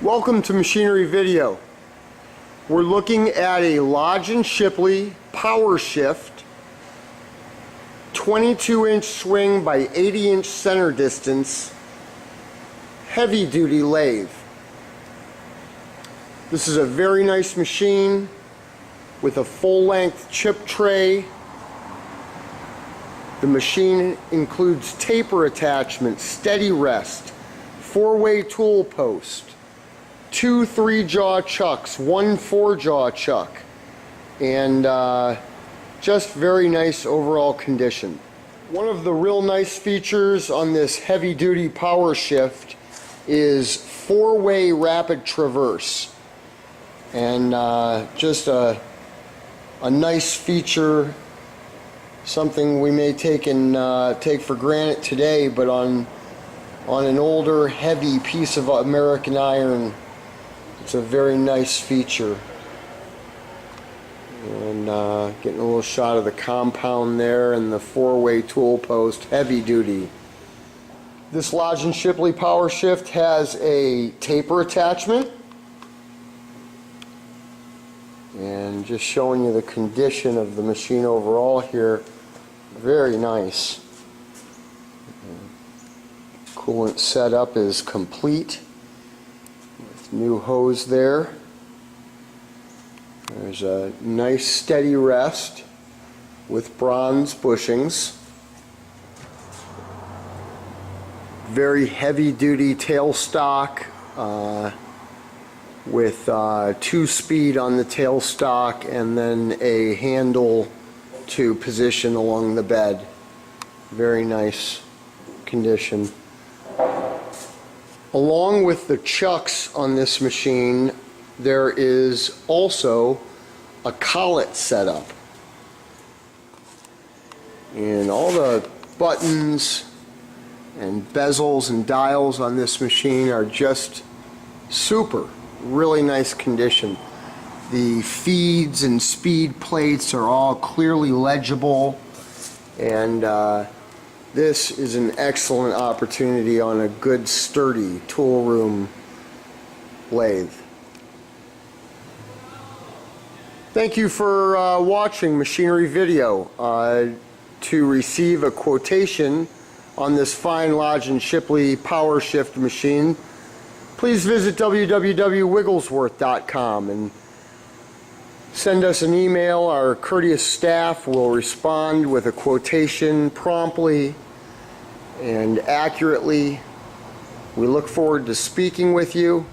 Welcome to Machinery Video. We're looking at a Lodge & Shipley Power Shift 22-inch swing by 80-inch center distance heavy duty lathe. This is a very nice machine with a full-length chip tray. The machine includes taper attachment, steady rest, 4-way tool post, 2 3-jaw chucks, 1 4-jaw chuck, and just very nice overall condition. One of the real nice features on this heavy duty power shift is 4-way rapid traverse, and just a nice feature, something we may take for granted today, but on an older heavy piece of American iron, it's a very nice feature. And getting a little shot of the compound there and the 4-way tool post, heavy duty. This Lodge & Shipley Power Shift has a taper attachment. And just showing you the condition of the machine overall here, very nice. Coolant setup is complete. New hose there. There's a nice steady rest with bronze bushings. Very heavy duty tailstock with 2-speed on the tailstock and then a handle to position along the bed. Very nice condition. Along with the chucks on this machine, there is also a collet setup. And all the buttons and bezels and dials on this machine are just super, really nice condition. The feeds and speed plates are all clearly legible, and this is an excellent opportunity on a good sturdy tool room lathe. Thank you for watching Machinery Video. To receive a quotation on this fine Lodge & Shipley Power Shift machine, please visit www.wigglesworth.com and send us an email. Our courteous staff will respond with a quotation promptly and accurately. We look forward to speaking with you.